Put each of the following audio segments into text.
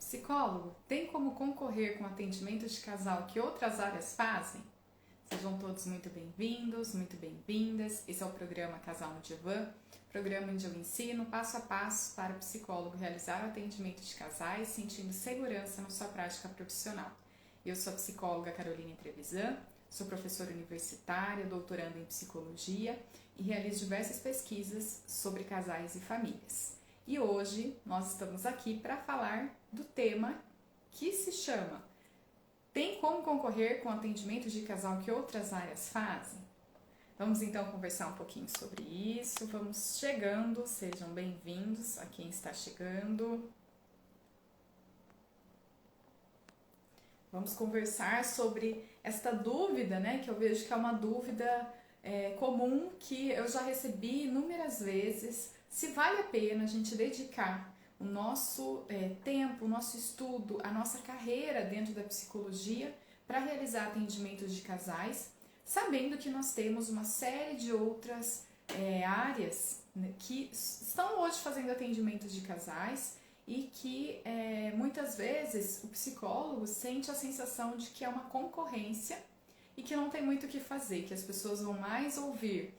Psicólogo tem como concorrer com atendimento de casal que outras áreas fazem? Sejam todos muito bem-vindos, muito bem-vindas. Esse é o programa Casal no Divã, programa onde eu ensino passo a passo para o psicólogo realizar o atendimento de casais sentindo segurança na sua prática profissional. Eu sou a psicóloga Caroline Trevisan, sou professora universitária, doutoranda em psicologia e realizo diversas pesquisas sobre casais e famílias. E hoje nós estamos aqui para falar do tema que se chama Tem como concorrer com atendimento de casal que outras áreas fazem? Vamos então conversar um pouquinho sobre isso. Vamos chegando, sejam bem-vindos a quem está chegando. Vamos conversar sobre esta dúvida, né? Que eu vejo que é uma dúvida comum que eu já recebi inúmeras vezes. Se vale a pena a gente dedicar o nosso tempo, o nosso estudo, a nossa carreira dentro da psicologia para realizar atendimentos de casais, sabendo que nós temos uma série de outras áreas, né, que estão hoje fazendo atendimentos de casais e que muitas vezes o psicólogo sente a sensação de que é uma concorrência e que não tem muito o que fazer, que as pessoas vão mais ouvir,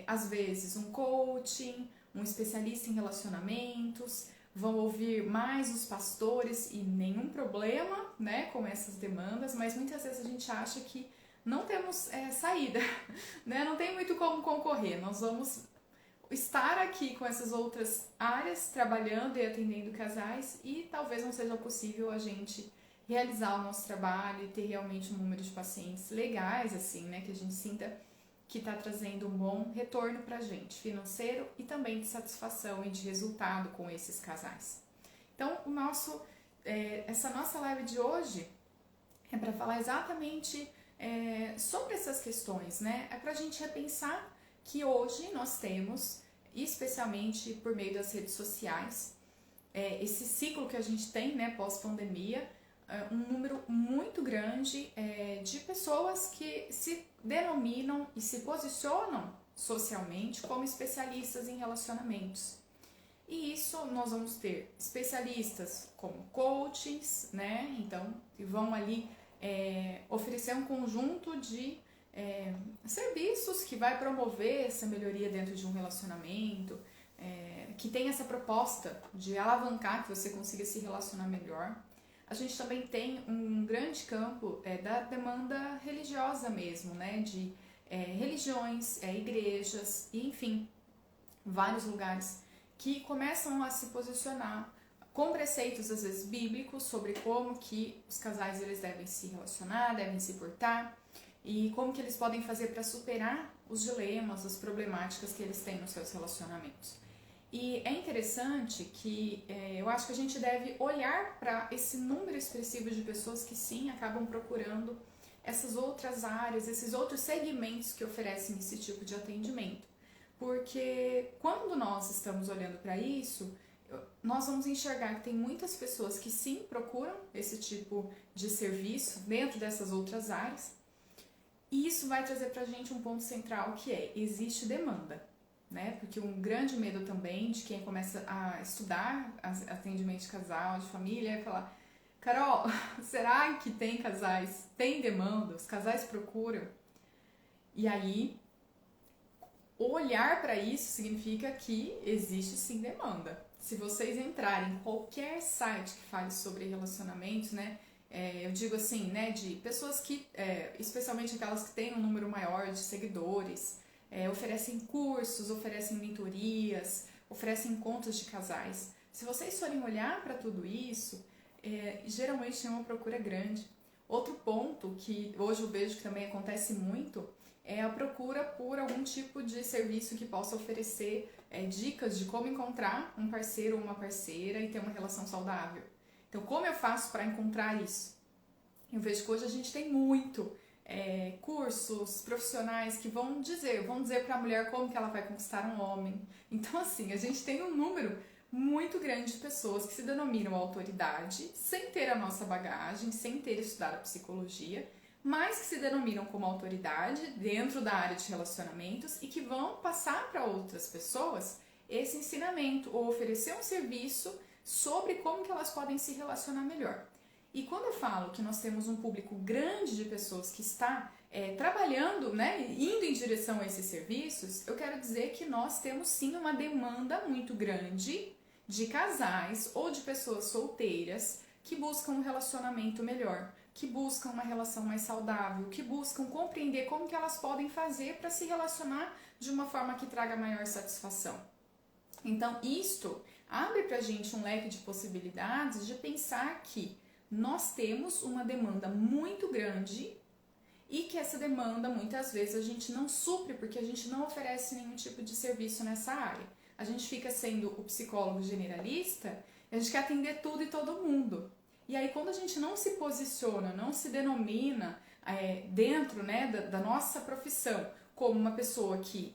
às vezes, um coaching, um especialista em relacionamentos, vão ouvir mais os pastores e nenhum problema, né, com essas demandas, mas muitas vezes a gente acha que não temos saída, né, não tem muito como concorrer, nós vamos estar aqui com essas outras áreas, trabalhando e atendendo casais e talvez não seja possível a gente realizar o nosso trabalho e ter realmente um número de pacientes legais, assim, né, que a gente sinta que está trazendo um bom retorno para a gente, financeiro e também de satisfação e de resultado com esses casais. Então, essa nossa live de hoje é para falar exatamente sobre essas questões, né? É para a gente repensar que hoje nós temos, especialmente por meio das redes sociais, esse ciclo que a gente tem, né, pós-pandemia, um número muito grande de pessoas que se denominam e se posicionam socialmente como especialistas em relacionamentos. E isso nós vamos ter especialistas como coaches, né? Então, que vão ali oferecer um conjunto de serviços que vai promover essa melhoria dentro de um relacionamento, que tem essa proposta de alavancar que você consiga se relacionar melhor. A gente também tem um grande campo da demanda religiosa mesmo, né? De religiões, igrejas, e, enfim, vários lugares que começam a se posicionar com preceitos, às vezes, bíblicos sobre como que os casais eles devem se relacionar, devem se portar e como que eles podem fazer para superar os dilemas, as problemáticas que eles têm nos seus relacionamentos. E é interessante que eu acho que a gente deve olhar para esse número expressivo de pessoas que sim, acabam procurando essas outras áreas, esses outros segmentos que oferecem esse tipo de atendimento. Porque quando nós estamos olhando para isso, nós vamos enxergar que tem muitas pessoas que sim procuram esse tipo de serviço dentro dessas outras áreas. E isso vai trazer para a gente um ponto central que existe demanda. Né? Porque um grande medo também de quem começa a estudar atendimento de casal, de família, é falar: Carol, será que tem casais, tem demanda, os casais procuram? E aí, olhar para isso significa que existe sim demanda. Se vocês entrarem em qualquer site que fale sobre relacionamentos, né? Eu digo assim, né? De pessoas que, especialmente aquelas que têm um número maior de seguidores, oferecem cursos, oferecem mentorias, oferecem encontros de casais. Se vocês forem olhar para tudo isso, geralmente tem uma procura grande. Outro ponto que hoje eu vejo que também acontece muito é a procura por algum tipo de serviço que possa oferecer dicas de como encontrar um parceiro ou uma parceira e ter uma relação saudável. Então, como eu faço para encontrar isso? Eu vejo que hoje a gente tem muito cursos profissionais que vão dizer para a mulher como que ela vai conquistar um homem. Então, assim, a gente tem um número muito grande de pessoas que se denominam autoridade, sem ter a nossa bagagem, sem ter estudado a psicologia, mas que se denominam como autoridade dentro da área de relacionamentos e que vão passar para outras pessoas esse ensinamento ou oferecer um serviço sobre como que elas podem se relacionar melhor. E quando eu falo que nós temos um público grande de pessoas que está trabalhando, né, indo em direção a esses serviços, eu quero dizer que nós temos sim uma demanda muito grande de casais ou de pessoas solteiras que buscam um relacionamento melhor, que buscam uma relação mais saudável, que buscam compreender como que elas podem fazer para se relacionar de uma forma que traga maior satisfação. Então, isto abre para a gente um leque de possibilidades de pensar que nós temos uma demanda muito grande e que essa demanda, muitas vezes, a gente não supre porque a gente não oferece nenhum tipo de serviço nessa área. A gente fica sendo o psicólogo generalista e a gente quer atender tudo e todo mundo. E aí, quando a gente não se posiciona, não se denomina dentro, né, da nossa profissão como uma pessoa que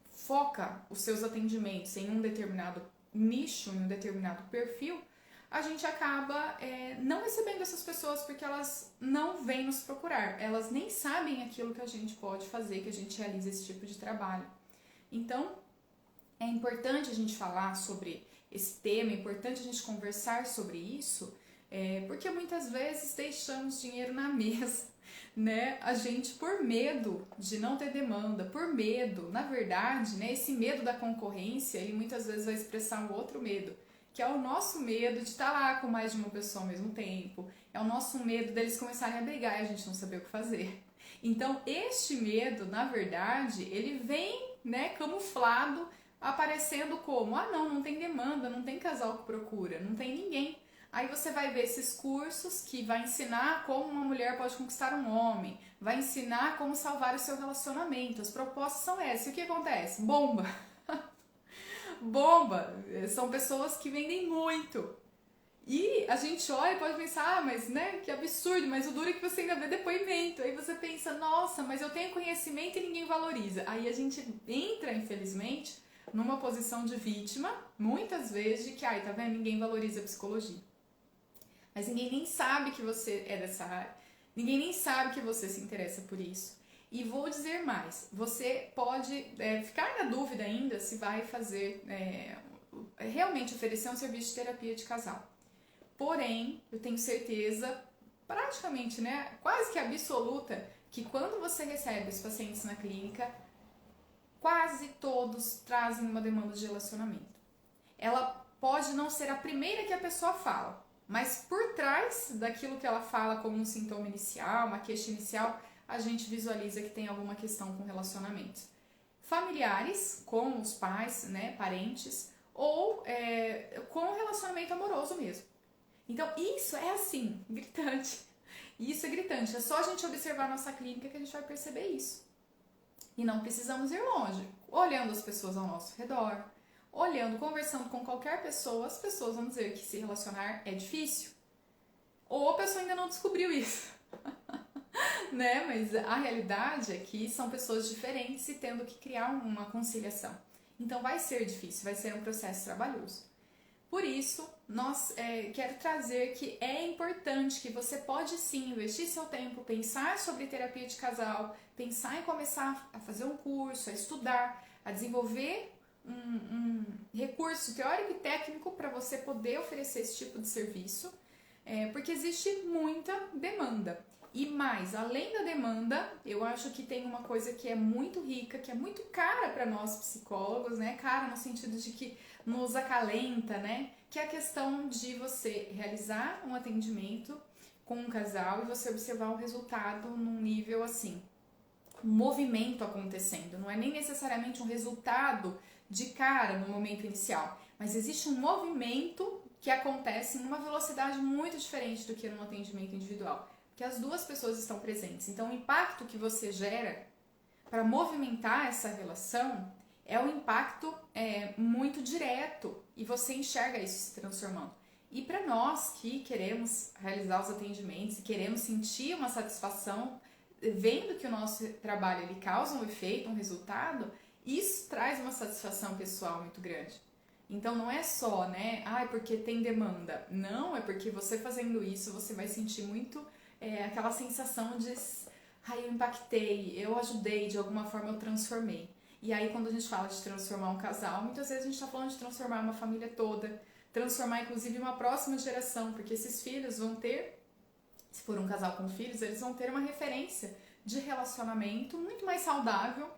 foca os seus atendimentos em um determinado nicho, em um determinado perfil, a gente acaba não recebendo essas pessoas porque elas não vêm nos procurar, elas nem sabem aquilo que a gente pode fazer, que a gente realiza esse tipo de trabalho. Então, é importante a gente falar sobre esse tema, é importante a gente conversar sobre isso, porque muitas vezes deixamos dinheiro na mesa, né? A gente, por medo de não ter demanda, por medo, na verdade, né, esse medo da concorrência, ele muitas vezes vai expressar um outro medo, que é o nosso medo de estar lá com mais de uma pessoa ao mesmo tempo, é o nosso medo deles começarem a brigar e a gente não saber o que fazer. Então, este medo, na verdade, ele vem, né, camuflado, aparecendo como, não tem demanda, não tem casal que procura, não tem ninguém. Aí você vai ver esses cursos que vai ensinar como uma mulher pode conquistar um homem, vai ensinar como salvar o seu relacionamento. As propostas são essas. E o que acontece? Bomba! Bomba! São pessoas que vendem muito. E a gente olha e pode pensar, mas né, que absurdo, mas o duro é que você ainda vê depoimento. Aí você pensa, nossa, mas eu tenho conhecimento e ninguém valoriza. Aí a gente entra, infelizmente, numa posição de vítima, muitas vezes, de que, tá vendo, ninguém valoriza a psicologia. Mas ninguém nem sabe que você é dessa área, ninguém nem sabe que você se interessa por isso. E vou dizer mais, você pode ficar na dúvida ainda se vai fazer, realmente oferecer um serviço de terapia de casal. Porém, eu tenho certeza, praticamente, né, quase que absoluta, que quando você recebe os pacientes na clínica, quase todos trazem uma demanda de relacionamento. Ela pode não ser a primeira que a pessoa fala, mas por trás daquilo que ela fala como um sintoma inicial, uma queixa inicial, a gente visualiza que tem alguma questão com relacionamentos familiares, com os pais, né, parentes, ou com relacionamento amoroso mesmo. Então isso é assim, gritante. Isso é gritante. É só a gente observar a nossa clínica que a gente vai perceber isso. E não precisamos ir longe. Olhando as pessoas ao nosso redor, olhando, conversando com qualquer pessoa, as pessoas vão dizer que se relacionar é difícil. Ou a pessoa ainda não descobriu isso. Né? Mas a realidade é que são pessoas diferentes e tendo que criar uma conciliação. Então vai ser difícil, vai ser um processo trabalhoso. Por isso, quero trazer que é importante que você pode sim investir seu tempo, pensar sobre terapia de casal, pensar em começar a fazer um curso, a estudar, a desenvolver um recurso teórico e técnico para você poder oferecer esse tipo de serviço, porque existe muita demanda. E mais, além da demanda, eu acho que tem uma coisa que é muito rica, que é muito cara para nós psicólogos, né? Cara no sentido de que nos acalenta, né? Que é a questão de você realizar um atendimento com um casal e você observar o resultado num nível assim, um movimento acontecendo. Não é nem necessariamente um resultado de cara no momento inicial, mas existe um movimento que acontece numa velocidade muito diferente do que num atendimento individual. Que as duas pessoas estão presentes. Então, o impacto que você gera para movimentar essa relação é um impacto muito direto e você enxerga isso se transformando. E para nós que queremos realizar os atendimentos e queremos sentir uma satisfação vendo que o nosso trabalho ele causa um efeito, um resultado, isso traz uma satisfação pessoal muito grande. Então não é só, né, porque tem demanda. Não, é porque você fazendo isso você vai sentir muito aquela sensação de eu impactei, eu ajudei, de alguma forma eu transformei. E aí quando a gente fala de transformar um casal, muitas vezes a gente está falando de transformar uma família toda, transformar inclusive uma próxima geração, porque esses filhos vão ter, se for um casal com filhos, eles vão ter uma referência de relacionamento muito mais saudável,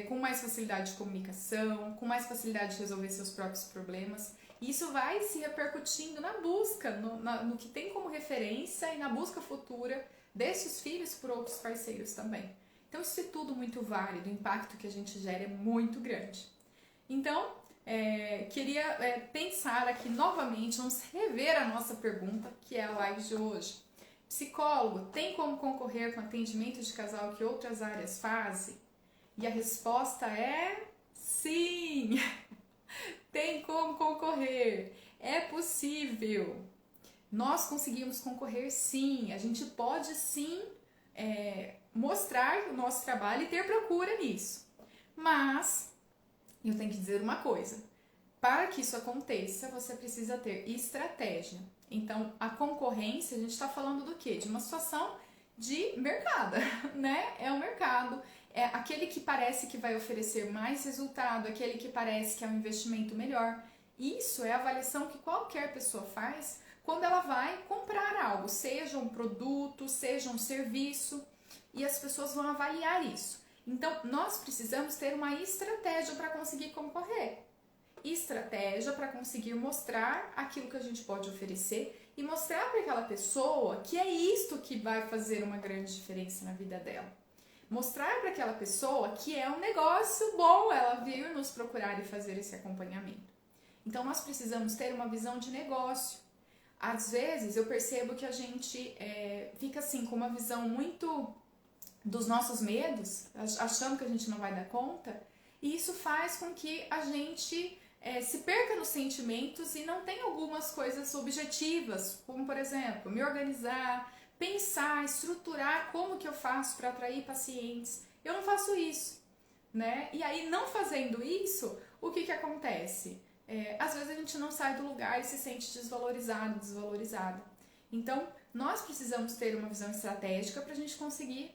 com mais facilidade de comunicação, com mais facilidade de resolver seus próprios problemas. E isso vai se repercutindo na busca, no que tem como referência e na busca futura desses filhos por outros parceiros também. Então isso é tudo muito válido, o impacto que a gente gera é muito grande. Então, queria pensar aqui novamente, vamos rever a nossa pergunta, que é a live de hoje. Psicólogo tem como concorrer com atendimento de casal que outras áreas fazem? E a resposta é sim! Tem como concorrer, é possível. Nós conseguimos concorrer sim, a gente pode sim mostrar o nosso trabalho e ter procura nisso. Mas eu tenho que dizer uma coisa, para que isso aconteça, você precisa ter estratégia. Então, a concorrência, a gente está falando do quê? De uma situação de mercado, né? É um mercado, é aquele que parece que vai oferecer mais resultado, aquele que parece que é um investimento melhor. Isso é a avaliação que qualquer pessoa faz quando ela vai comprar algo, seja um produto, seja um serviço, e as pessoas vão avaliar isso. Então, nós precisamos ter uma estratégia para conseguir concorrer. Estratégia para conseguir mostrar aquilo que a gente pode oferecer e mostrar para aquela pessoa que é isto que vai fazer uma grande diferença na vida dela. Mostrar para aquela pessoa que é um negócio bom ela vir nos procurar e fazer esse acompanhamento. Então, nós precisamos ter uma visão de negócio. Às vezes, eu percebo que a gente fica assim com uma visão muito dos nossos medos, achando que a gente não vai dar conta, e isso faz com que a gente se perca nos sentimentos e não tenha algumas coisas objetivas, como, por exemplo, me organizar, pensar, estruturar como que eu faço para atrair pacientes. Eu não faço isso, né? E aí, não fazendo isso, o que acontece? Às vezes a gente não sai do lugar e se sente desvalorizado, desvalorizada. Então, nós precisamos ter uma visão estratégica para a gente conseguir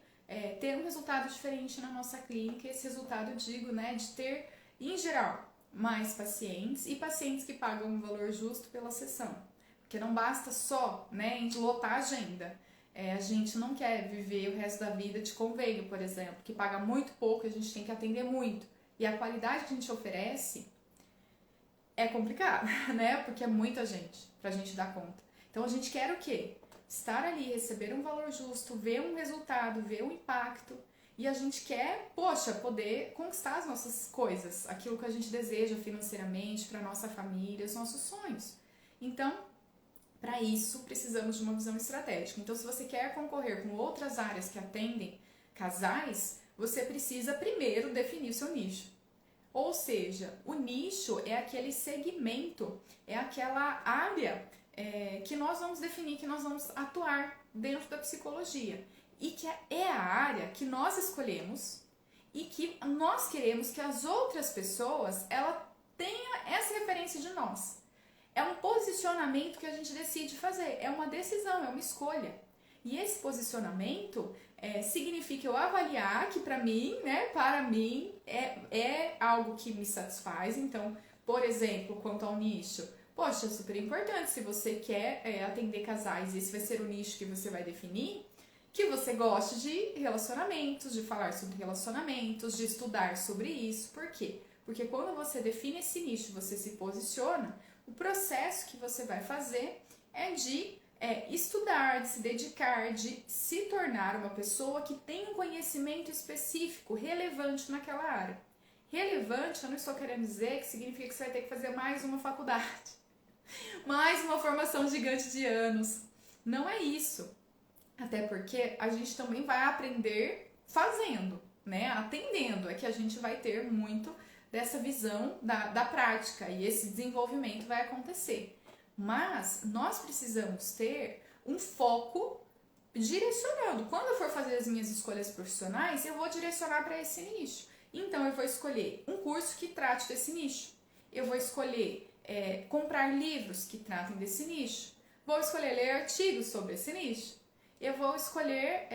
ter um resultado diferente na nossa clínica. Esse resultado, eu digo, né, de ter, em geral, mais pacientes e pacientes que pagam um valor justo pela sessão. Porque não basta só, né, lotar a agenda. A gente não quer viver o resto da vida de convênio, por exemplo, que paga muito pouco e a gente tem que atender muito. E a qualidade que a gente oferece é complicado, né? Porque é muita gente pra gente dar conta. Então a gente quer o quê? Estar ali, receber um valor justo, ver um resultado, ver um impacto. E a gente quer, poder conquistar as nossas coisas, aquilo que a gente deseja financeiramente, para nossa família, os nossos sonhos. Então, para isso, precisamos de uma visão estratégica. Então, se você quer concorrer com outras áreas que atendem casais, você precisa primeiro definir o seu nicho. Ou seja, o nicho é aquele segmento, é aquela área que nós vamos definir, que nós vamos atuar dentro da psicologia. E que é a área que nós escolhemos e que nós queremos que as outras pessoas tenham essa referência de nós. É um posicionamento que a gente decide fazer, é uma decisão, é uma escolha. E esse posicionamento significa eu avaliar que para mim é algo que me satisfaz. Então, por exemplo, quanto ao nicho, é super importante se você quer atender casais, esse vai ser o nicho que você vai definir, que você goste de relacionamentos, de falar sobre relacionamentos, de estudar sobre isso. Por quê? Porque quando você define esse nicho, você se posiciona, o processo que você vai fazer é de estudar, de se dedicar, de se tornar uma pessoa que tem um conhecimento específico, relevante naquela área. Relevante, eu não estou querendo dizer que significa que você vai ter que fazer mais uma faculdade, mais uma formação gigante de anos. Não é isso. Até porque a gente também vai aprender fazendo, né? Atendendo, é que a gente vai ter muito dessa visão da prática e esse desenvolvimento vai acontecer. Mas nós precisamos ter um foco direcionando. Quando eu for fazer as minhas escolhas profissionais, eu vou direcionar para esse nicho. Então eu vou escolher um curso que trate desse nicho. Eu vou escolher comprar livros que tratem desse nicho. Vou escolher ler artigos sobre esse nicho. Eu vou escolher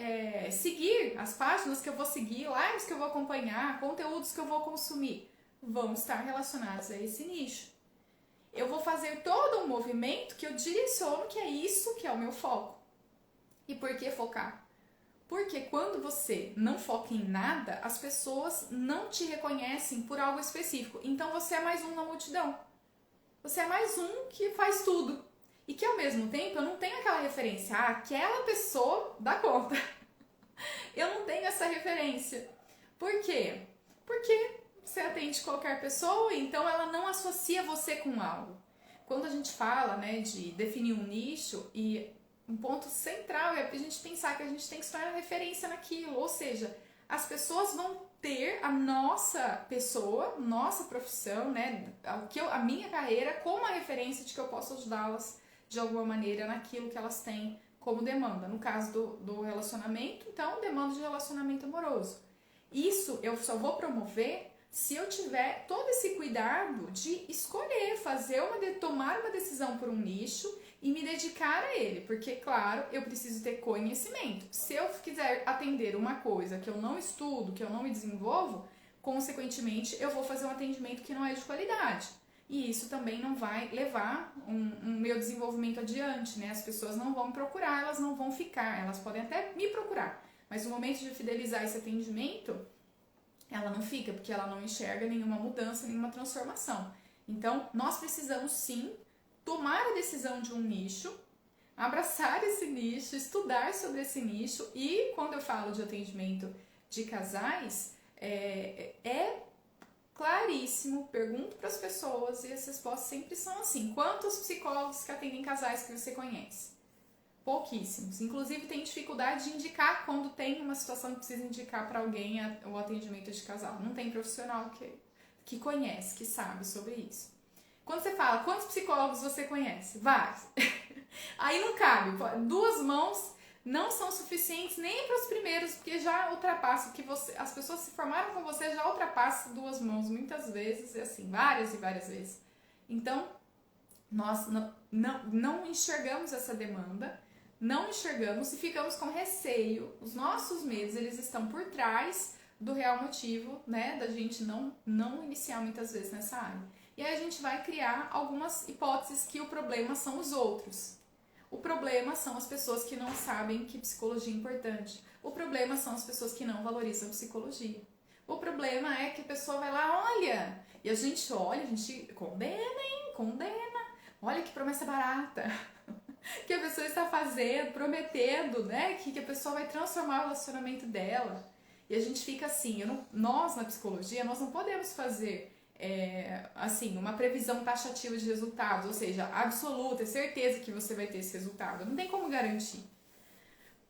seguir as páginas que eu vou seguir, lives que eu vou acompanhar, conteúdos que eu vou consumir. Vão estar relacionados a esse nicho. eu vou fazer todo um movimento que eu direciono que é isso que é o meu foco. E por que focar? Porque quando você não foca em nada, as pessoas não te reconhecem por algo específico. Então você é mais um na multidão. Você é mais um que faz tudo. E que ao mesmo tempo eu não tenho aquela referência. Ah, aquela pessoa dá conta. Eu não tenho essa referência. Por quê? Porque você atende qualquer pessoa, então ela não associa você com algo. Quando a gente fala, né, de definir um nicho, e um ponto central é a gente pensar que a gente tem que se tornar referência naquilo. Ou seja, as pessoas vão ter a nossa pessoa, nossa profissão, né, a minha carreira como uma referência de que eu posso ajudá-las de alguma maneira naquilo que elas têm como demanda. No caso do relacionamento, então, demanda de relacionamento amoroso. Isso eu só vou promover se eu tiver todo esse cuidado de escolher, tomar uma decisão por um nicho e me dedicar a ele, porque, claro, eu preciso ter conhecimento. Se eu quiser atender uma coisa que eu não estudo, que eu não me desenvolvo, consequentemente, eu vou fazer um atendimento que não é de qualidade. E isso também não vai levar um meu desenvolvimento adiante, né? As pessoas não vão me procurar, elas não vão ficar, elas podem até me procurar, mas no momento de fidelizar esse atendimento, ela não fica, porque ela não enxerga nenhuma mudança, nenhuma transformação. Então, nós precisamos sim tomar a decisão de um nicho, abraçar esse nicho, estudar sobre esse nicho, e quando eu falo de atendimento de casais, é claríssimo, pergunto para as pessoas e as respostas sempre são assim: quantos psicólogos que atendem casais que você conhece? Pouquíssimos. Inclusive tem dificuldade de indicar quando tem uma situação que precisa indicar para alguém o atendimento de casal. Não tem profissional que conhece, que sabe sobre isso. Quando você fala quantos psicólogos você conhece? Vários. Aí não cabe. 2 mãos não são suficientes nem para os primeiros, porque já ultrapassa o que as pessoas se formaram com você, já ultrapassa 2 mãos muitas vezes, e assim, várias e várias vezes. Então, nós não enxergamos essa demanda, não enxergamos e ficamos com receio. Os nossos medos, eles estão por trás do real motivo, né, da gente não iniciar muitas vezes nessa área. E aí a gente vai criar algumas hipóteses que o problema são os outros. O problema são as pessoas que não sabem que psicologia é importante. O problema são as pessoas que não valorizam psicologia. O problema é que a pessoa vai lá, olha, e a gente olha, a gente condena. Olha que promessa barata que a pessoa está fazendo, prometendo, né, que a pessoa vai transformar o relacionamento dela. E a gente fica assim, nós na psicologia, nós não podemos fazer assim, uma previsão taxativa de resultados, ou seja, absoluta, certeza que você vai ter esse resultado. Não tem como garantir.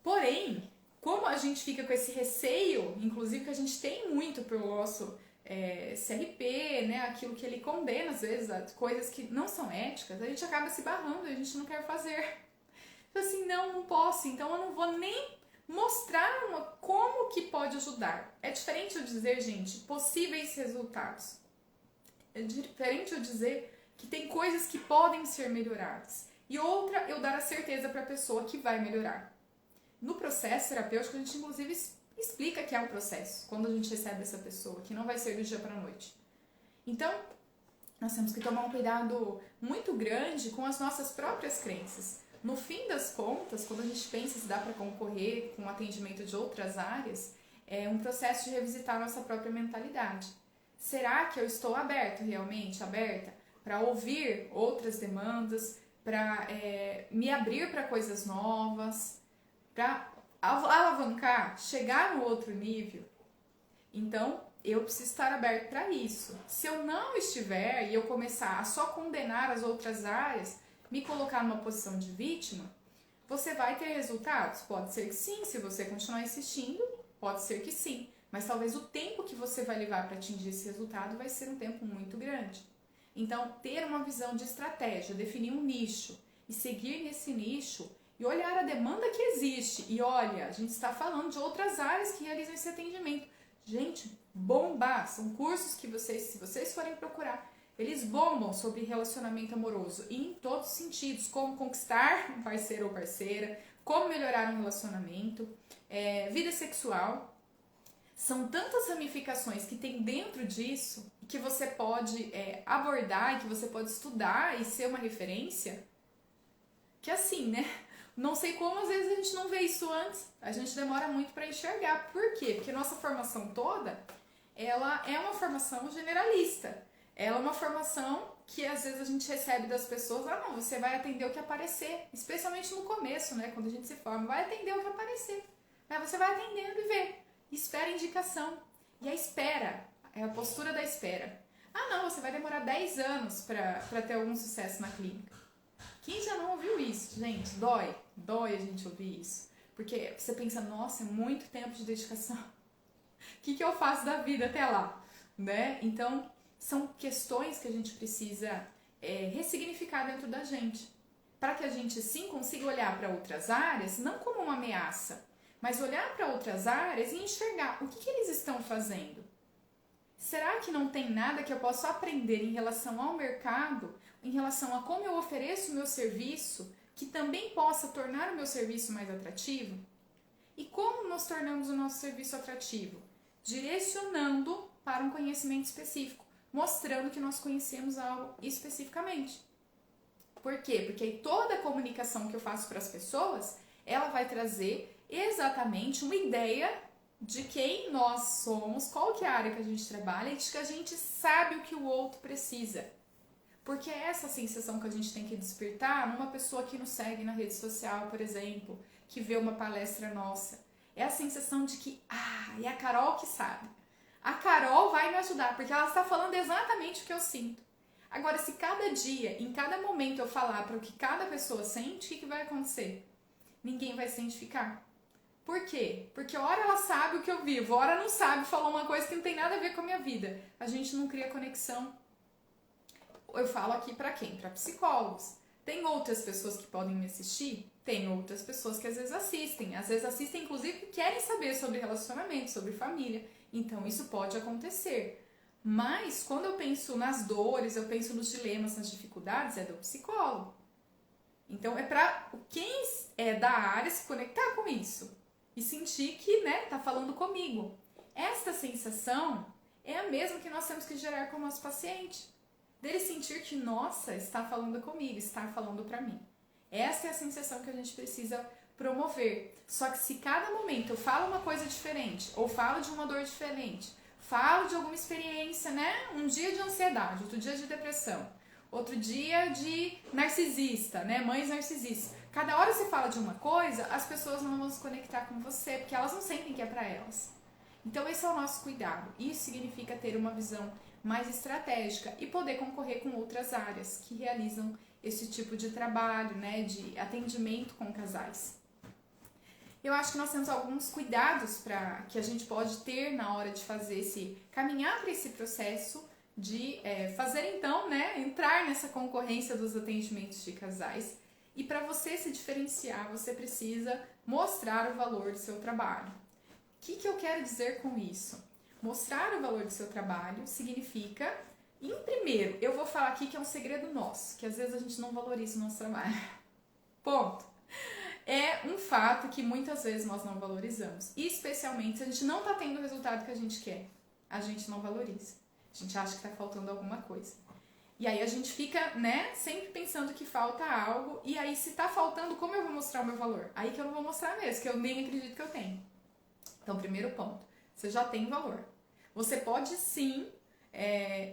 Porém, como a gente fica com esse receio, inclusive que a gente tem muito pelo nosso CRP, né, aquilo que ele condena às vezes, as coisas que não são éticas, a gente acaba se barrando, a gente não quer fazer. Então assim, não posso, então eu não vou nem mostrar como que pode ajudar. É diferente eu dizer, gente, possíveis resultados. É diferente eu dizer que tem coisas que podem ser melhoradas. E outra, eu dar a certeza para a pessoa que vai melhorar. No processo terapêutico, a gente inclusive explica que é um processo, quando a gente recebe essa pessoa, que não vai ser do dia para a noite. Então, nós temos que tomar um cuidado muito grande com as nossas próprias crenças. No fim das contas, quando a gente pensa se dá para concorrer com o atendimento de outras áreas, é um processo de revisitar a nossa própria mentalidade. Será que eu estou realmente aberta, para ouvir outras demandas, para me abrir para coisas novas, para alavancar, chegar no outro nível? Então, eu preciso estar aberto para isso. Se eu não estiver e eu começar a só condenar as outras áreas, me colocar numa posição de vítima, você vai ter resultados? Pode ser que sim, se você continuar insistindo, pode ser que sim. Mas talvez o tempo que você vai levar para atingir esse resultado vai ser um tempo muito grande. Então, ter uma visão de estratégia, definir um nicho e seguir nesse nicho e olhar a demanda que existe. E olha, a gente está falando de outras áreas que realizam esse atendimento. Gente, bombar! São cursos que se vocês forem procurar, eles bombam sobre relacionamento amoroso e em todos os sentidos, como conquistar um parceiro ou parceira, como melhorar um relacionamento, vida sexual. São tantas ramificações que tem dentro disso que você pode abordar, e que você pode estudar e ser uma referência, que assim, né? Não sei como às vezes a gente não vê isso antes, a gente demora muito para enxergar. Por quê? Porque nossa formação toda, ela é uma formação generalista. Ela é uma formação que às vezes a gente recebe das pessoas, não, você vai atender o que aparecer, especialmente no começo, né, quando a gente se forma, vai atender o que aparecer. Aí você vai atendendo e vê, espera a indicação. E a espera, é a postura da espera. Não, você vai demorar 10 anos para ter algum sucesso na clínica. Quem já não ouviu isso, gente? Dói a gente ouvir isso. Porque você pensa, nossa, é muito tempo de dedicação. O que eu faço da vida até lá? Né? Então, são questões que a gente precisa ressignificar dentro da gente. Para que a gente, sim, consiga olhar para outras áreas, não como uma ameaça, mas olhar para outras áreas e enxergar o que eles estão fazendo. Será que não tem nada que eu possa aprender em relação ao mercado, em relação a como eu ofereço o meu serviço, que também possa tornar o meu serviço mais atrativo? E como nós tornamos o nosso serviço atrativo? Direcionando para um conhecimento específico, mostrando que nós conhecemos algo especificamente. Por quê? Porque aí toda a comunicação que eu faço para as pessoas, ela vai trazer exatamente uma ideia de quem nós somos, qual que é a área que a gente trabalha e de que a gente sabe o que o outro precisa. Porque é essa sensação que a gente tem que despertar numa pessoa que nos segue na rede social, por exemplo, que vê uma palestra nossa. É a sensação de que, é a Carol que sabe. A Carol vai me ajudar, porque ela está falando exatamente o que eu sinto. Agora, se cada dia, em cada momento eu falar para o que cada pessoa sente, o que vai acontecer? Ninguém vai se identificar. Por quê? Porque ora ela sabe o que eu vivo, ora não sabe, falou uma coisa que não tem nada a ver com a minha vida. A gente não cria conexão. Eu falo aqui para quem? Para psicólogos. Tem outras pessoas que podem me assistir? Tem outras pessoas que às vezes assistem. Às vezes assistem, inclusive, que querem saber sobre relacionamento, sobre família. Então, isso pode acontecer. Mas, quando eu penso nas dores, eu penso nos dilemas, nas dificuldades, é do psicólogo. Então, é para quem é da área se conectar com isso. E sentir que, tá falando comigo. Esta sensação é a mesma que nós temos que gerar com o nosso paciente. Dele sentir que, nossa, está falando comigo, está falando para mim. Essa é a sensação que a gente precisa promover. Só que se cada momento eu falo uma coisa diferente, ou falo de uma dor diferente, falo de alguma experiência, Um dia de ansiedade, outro dia de depressão, outro dia de narcisista, mães narcisistas. Cada hora você fala de uma coisa, as pessoas não vão se conectar com você, porque elas não sentem que é para elas. Então esse é o nosso cuidado. Isso significa ter uma visão mais estratégica e poder concorrer com outras áreas que realizam esse tipo de trabalho, de atendimento com casais. Eu acho que nós temos alguns cuidados que a gente pode ter na hora de fazer caminhar para esse processo de fazer então, entrar nessa concorrência dos atendimentos de casais. E para você se diferenciar, você precisa mostrar o valor do seu trabalho. O que eu quero dizer com isso? Mostrar o valor do seu trabalho significa, primeiro, eu vou falar aqui que é um segredo nosso, que às vezes a gente não valoriza o nosso trabalho. Ponto. É um fato que muitas vezes nós não valorizamos. E especialmente se a gente não está tendo o resultado que a gente quer, a gente não valoriza. A gente acha que está faltando alguma coisa. E aí a gente fica, sempre pensando que falta algo. E aí se está faltando, como eu vou mostrar o meu valor? Aí que eu não vou mostrar mesmo, que eu nem acredito que eu tenho. Então, primeiro ponto, você já tem valor. Você pode sim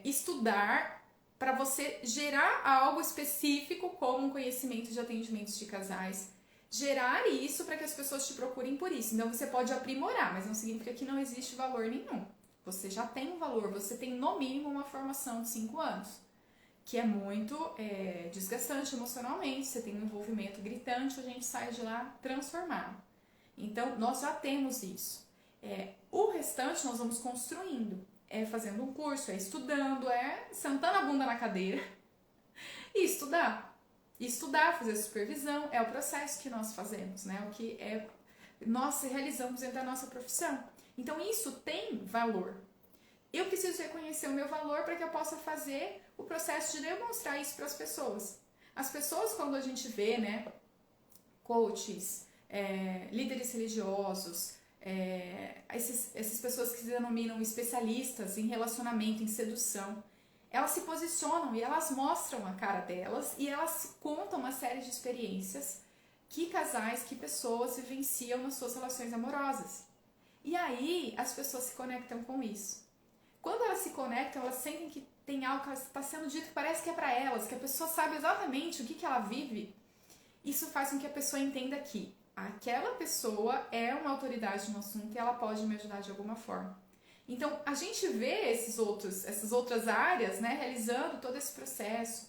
estudar para você gerar algo específico, como um conhecimento de atendimentos de casais, gerar isso para que as pessoas te procurem por isso. Então, você pode aprimorar, mas não significa que não existe valor nenhum. Você já tem um valor, você tem no mínimo uma formação de 5 anos, que é muito desgastante emocionalmente, você tem um envolvimento gritante, a gente sai de lá transformado. Então, nós já temos isso. O restante nós vamos construindo, fazendo um curso, estudando, sentando a bunda na cadeira e estudar. Estudar, fazer supervisão, é o processo que nós fazemos, o que nós realizamos dentro da nossa profissão. Então, isso tem valor. Eu preciso reconhecer o meu valor para que eu possa fazer o processo de demonstrar isso para as pessoas. As pessoas, quando a gente vê, coaches, líderes religiosos, essas pessoas que se denominam especialistas em relacionamento, em sedução, elas se posicionam e elas mostram a cara delas e elas contam uma série de experiências que casais, que pessoas vivenciam nas suas relações amorosas. E aí as pessoas se conectam com isso. Quando elas se conectam, elas sentem que tem algo que está sendo dito que parece que é para elas, que a pessoa sabe exatamente o que ela vive. Isso faz com que a pessoa entenda que aquela pessoa é uma autoridade no assunto e ela pode me ajudar de alguma forma. Então, a gente vê essas outras áreas, né, realizando todo esse processo,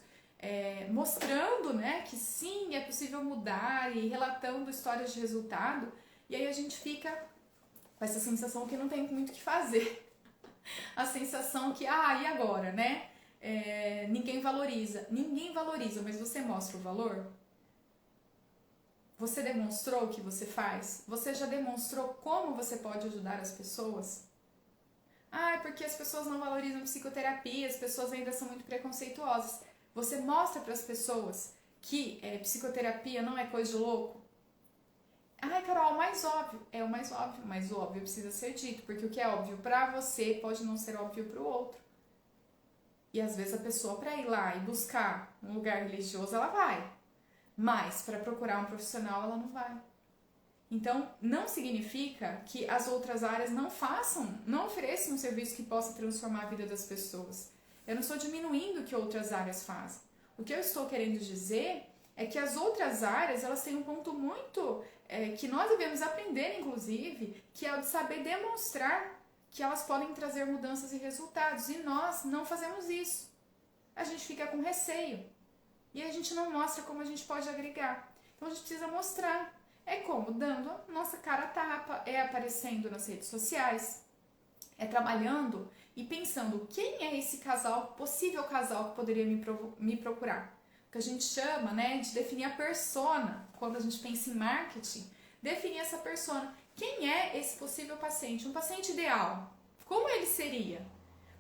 mostrando, né, que sim, é possível mudar e relatando histórias de resultado, e aí a gente fica com essa sensação que não tem muito o que fazer. A sensação que, e agora, né? Ninguém valoriza. Ninguém valoriza, mas você mostra o valor? Você demonstrou o que você faz? Você já demonstrou como você pode ajudar as pessoas? É porque as pessoas não valorizam psicoterapia, as pessoas ainda são muito preconceituosas. Você mostra para as pessoas que psicoterapia não é coisa de louco? Carol, o mais óbvio. É o mais óbvio, mas o óbvio precisa ser dito, porque o que é óbvio para você pode não ser óbvio para o outro. E às vezes a pessoa, para ir lá e buscar um lugar religioso, ela vai. Mas para procurar um profissional, ela não vai. Então, não significa que as outras áreas não ofereçam um serviço que possa transformar a vida das pessoas. Eu não estou diminuindo o que outras áreas fazem. O que eu estou querendo dizer é que as outras áreas, elas têm um ponto muito que nós devemos aprender, inclusive, que é o de saber demonstrar que elas podem trazer mudanças e resultados. E nós não fazemos isso. A gente fica com receio. E a gente não mostra como a gente pode agregar. Então a gente precisa mostrar. É como? Dando a nossa cara a tapa, aparecendo nas redes sociais, trabalhando e pensando quem é esse casal, possível casal que poderia me procurar. O que a gente chama, né, de definir a persona. Quando a gente pensa em marketing, definir essa persona. Quem é esse possível paciente? Um paciente ideal. Como ele seria?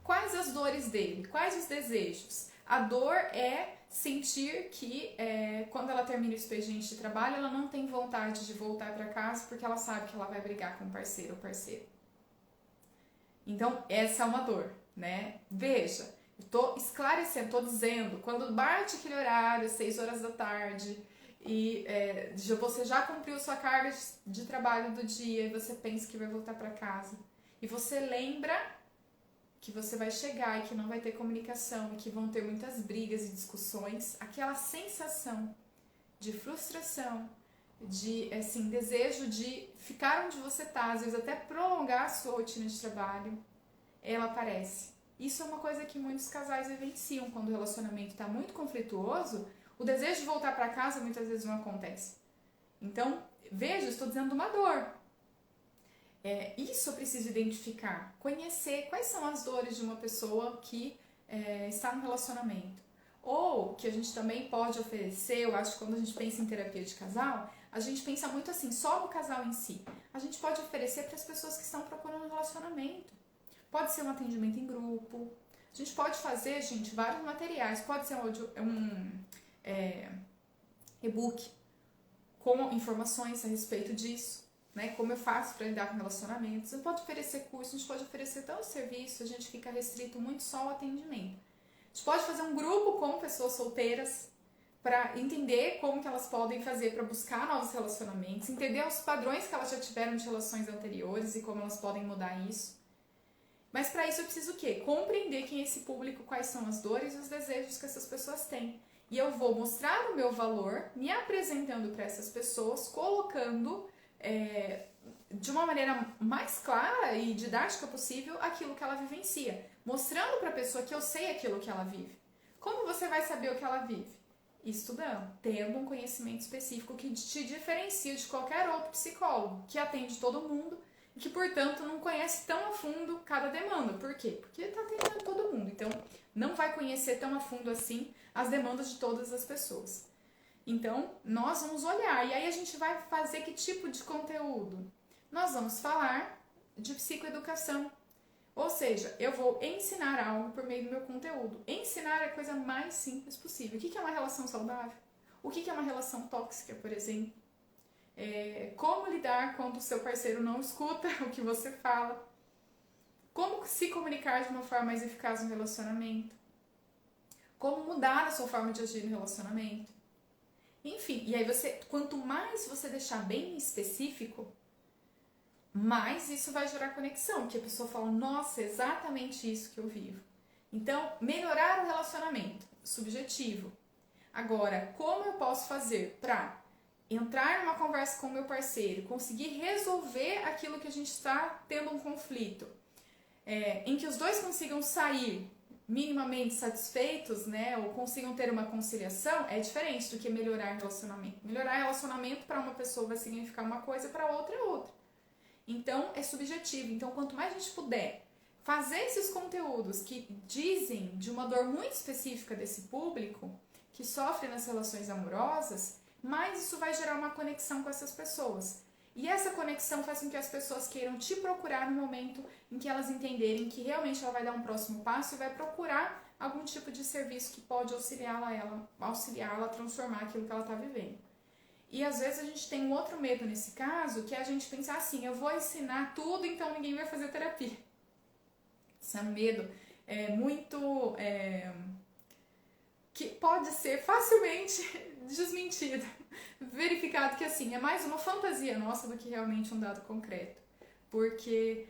Quais as dores dele? Quais os desejos? A dor é sentir que quando ela termina o expediente de trabalho, ela não tem vontade de voltar para casa porque ela sabe que ela vai brigar com o parceiro ou parceira. Então, essa é uma dor, né? Veja, eu tô esclarecendo, tô dizendo, quando bate aquele horário, 6 horas da tarde, e você já cumpriu sua carga de trabalho do dia, e você pensa que vai voltar para casa, e você lembra que você vai chegar e que não vai ter comunicação, e que vão ter muitas brigas e discussões, aquela sensação de frustração, de desejo de ficar onde você está, às vezes até prolongar a sua rotina de trabalho, ela aparece. Isso é uma coisa que muitos casais vivenciam quando o relacionamento está muito conflituoso. O desejo de voltar para casa muitas vezes não acontece. Então, veja, estou dizendo uma dor. Isso eu preciso identificar, conhecer quais são as dores de uma pessoa que está no relacionamento. Ou que a gente também pode oferecer, eu acho que quando a gente pensa em terapia de casal, a gente pensa muito assim, só no casal em si. A gente pode oferecer para as pessoas que estão procurando um relacionamento. Pode ser um atendimento em grupo. A gente pode fazer, gente, vários materiais. Pode ser um e-book com informações a respeito disso, né? Como eu faço para lidar com relacionamentos. A gente pode oferecer curso, a gente pode oferecer tanto serviço, a gente fica restrito muito só ao atendimento. A gente pode fazer um grupo com pessoas solteiras para entender como que elas podem fazer para buscar novos relacionamentos, entender os padrões que elas já tiveram de relações anteriores e como elas podem mudar isso. Mas para isso eu preciso o quê? Compreender quem é esse público, quais são as dores e os desejos que essas pessoas têm. E eu vou mostrar o meu valor, me apresentando para essas pessoas, colocando de uma maneira mais clara e didática possível aquilo que ela vivencia. Mostrando para a pessoa que eu sei aquilo que ela vive. Como você vai saber o que ela vive? Estudando, tendo um conhecimento específico que te diferencia de qualquer outro psicólogo, que atende todo mundo, e que, portanto, não conhece tão a fundo cada demanda. Por quê? Porque ele está atendendo todo mundo. Então, não vai conhecer tão a fundo assim as demandas de todas as pessoas. Então, nós vamos olhar. E aí a gente vai fazer que tipo de conteúdo? Nós vamos falar de psicoeducação. Ou seja, eu vou ensinar algo por meio do meu conteúdo. Ensinar é a coisa mais simples possível. O que é uma relação saudável? O que é uma relação tóxica, por exemplo? como lidar quando o seu parceiro não escuta o que você fala, como se comunicar de uma forma mais eficaz no relacionamento, como mudar a sua forma de agir no relacionamento. Enfim, e aí quanto mais você deixar bem específico, mais isso vai gerar conexão, que a pessoa fala, nossa, é exatamente isso que eu vivo. Então, melhorar o relacionamento, subjetivo. Agora, como eu posso fazer para entrar numa conversa com o meu parceiro, conseguir resolver aquilo que a gente está tendo um conflito, em que os dois consigam sair minimamente satisfeitos, né, ou consigam ter uma conciliação, é diferente do que melhorar relacionamento. Melhorar relacionamento para uma pessoa vai significar uma coisa, para outra é outra. Então, é subjetivo. Então, quanto mais a gente puder fazer esses conteúdos que dizem de uma dor muito específica desse público, que sofre nas relações amorosas, mais isso vai gerar uma conexão com essas pessoas. E essa conexão faz com que as pessoas queiram te procurar no momento em que elas entenderem que realmente ela vai dar um próximo passo e vai procurar algum tipo de serviço que pode auxiliá-la a transformar aquilo que ela está vivendo. E às vezes a gente tem um outro medo nesse caso, que é a gente pensar assim, eu vou ensinar tudo, então ninguém vai fazer terapia. Esse medo é muito... que pode ser facilmente desmentido, verificado que assim, é mais uma fantasia nossa do que realmente um dado concreto. Porque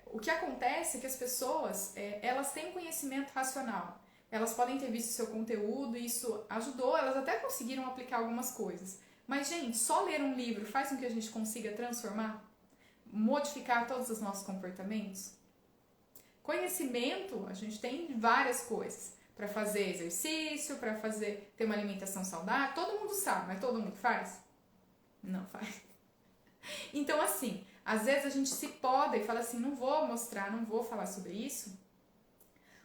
o que acontece é que as pessoas, elas têm conhecimento racional. Elas podem ter visto seu conteúdo e isso ajudou, elas até conseguiram aplicar algumas coisas. Mas, gente, só ler um livro faz com que a gente consiga transformar, modificar todos os nossos comportamentos? Conhecimento, a gente tem várias coisas. Para fazer exercício, para ter uma alimentação saudável, todo mundo sabe, mas todo mundo faz? Não faz. Então, assim, às vezes a gente se poda e fala assim, não vou mostrar, não vou falar sobre isso,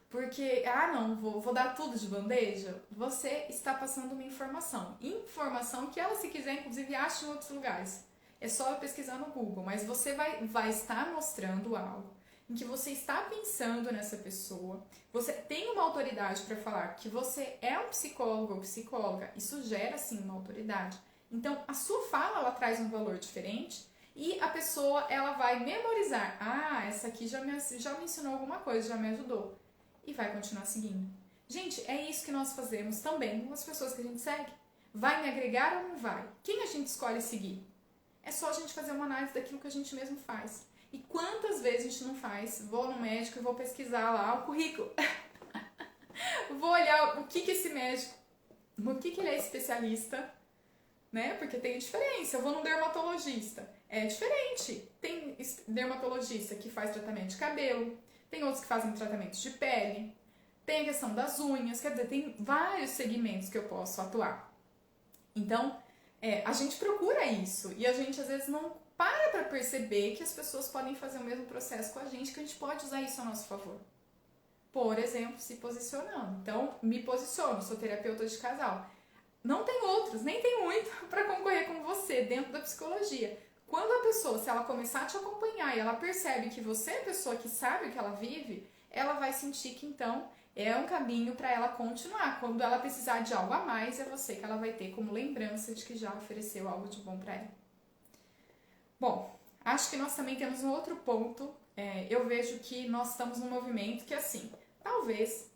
porque, não, vou dar tudo de bandeja. Você está passando uma informação que ela, se quiser, inclusive, acha em outros lugares. É só pesquisar no Google, mas você vai estar mostrando algo em que você está pensando nessa pessoa, você tem uma autoridade para falar que você é um psicólogo ou psicóloga, isso gera sim uma autoridade. Então a sua fala ela traz um valor diferente e a pessoa ela vai memorizar, essa aqui já me ensinou alguma coisa, já me ajudou e vai continuar seguindo. Gente, é isso que nós fazemos também com as pessoas que a gente segue. Vai me agregar ou não vai? Quem a gente escolhe seguir? É só a gente fazer uma análise daquilo que a gente mesmo faz. E quantas vezes a gente não faz? Vou no médico e vou pesquisar lá o currículo. Vou olhar o que esse médico, no que ele é especialista, né? Porque tem diferença. Eu vou num dermatologista. É diferente. Tem dermatologista que faz tratamento de cabelo, tem outros que fazem tratamento de pele, tem a questão das unhas, quer dizer, tem vários segmentos que eu posso atuar. Então, a gente procura isso e a gente às vezes não para perceber que as pessoas podem fazer o mesmo processo com a gente, que a gente pode usar isso a nosso favor. Por exemplo, se posicionando. Então, me posiciono, sou terapeuta de casal. Não tem outros, nem tem muito para concorrer com você dentro da psicologia. Quando a pessoa, se ela começar a te acompanhar e ela percebe que você é a pessoa que sabe o que ela vive, ela vai sentir que então é um caminho para ela continuar. Quando ela precisar de algo a mais, é você que ela vai ter como lembrança de que já ofereceu algo de bom para ela. Bom, acho que nós também temos um outro ponto. Eu vejo que nós estamos num movimento que, assim, talvez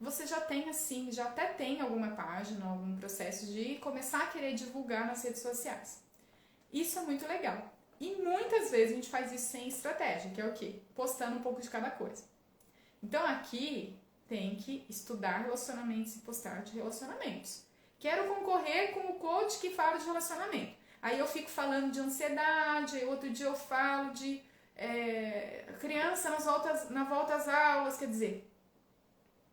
você já tenha, assim, já até tem alguma página, algum processo de começar a querer divulgar nas redes sociais. Isso é muito legal. E muitas vezes a gente faz isso sem estratégia, que é o quê? Postando um pouco de cada coisa. Então aqui tem que estudar relacionamentos e postar de relacionamentos. Quero concorrer com o coach que fala de relacionamento. Aí eu fico falando de ansiedade, aí outro dia eu falo de criança na volta às aulas, quer dizer,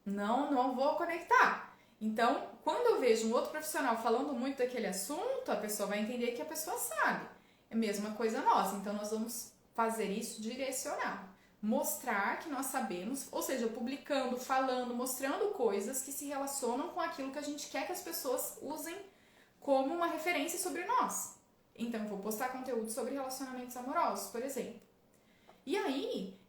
não vou conectar. Então, quando eu vejo um outro profissional falando muito daquele assunto, a pessoa vai entender que a pessoa sabe. É a mesma coisa nossa, então nós vamos fazer isso direcionado. Mostrar que nós sabemos, ou seja, publicando, falando, mostrando coisas que se relacionam com aquilo que a gente quer que as pessoas usem como uma referência sobre nós. Então, eu vou postar conteúdo sobre relacionamentos amorosos, por exemplo. E aí,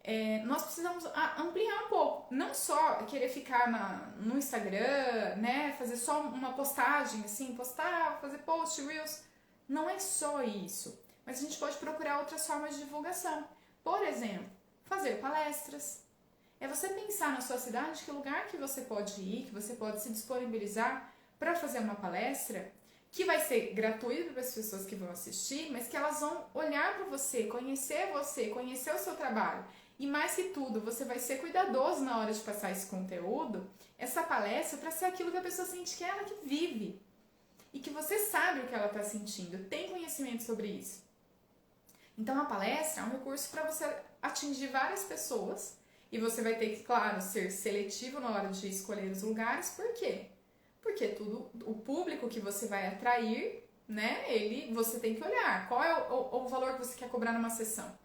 nós precisamos ampliar um pouco. Não só querer ficar no Instagram, né? Fazer só uma postagem, assim, postar, fazer post, reels. Não é só isso, mas a gente pode procurar outras formas de divulgação. Por exemplo, fazer palestras. É você pensar na sua cidade que lugar que você pode ir, que você pode se disponibilizar para fazer uma palestra que vai ser gratuita para as pessoas que vão assistir, mas que elas vão olhar para você, conhecer o seu trabalho. E mais que tudo, você vai ser cuidadoso na hora de passar esse conteúdo, essa palestra, para ser aquilo que a pessoa sente que é ela que vive. E que você sabe o que ela está sentindo, tem conhecimento sobre isso. Então a palestra é um recurso para você atingir várias pessoas e você vai ter que, claro, ser seletivo na hora de escolher os lugares. Por quê? Porque o público que você vai atrair, né, você tem que olhar qual é o valor que você quer cobrar numa sessão.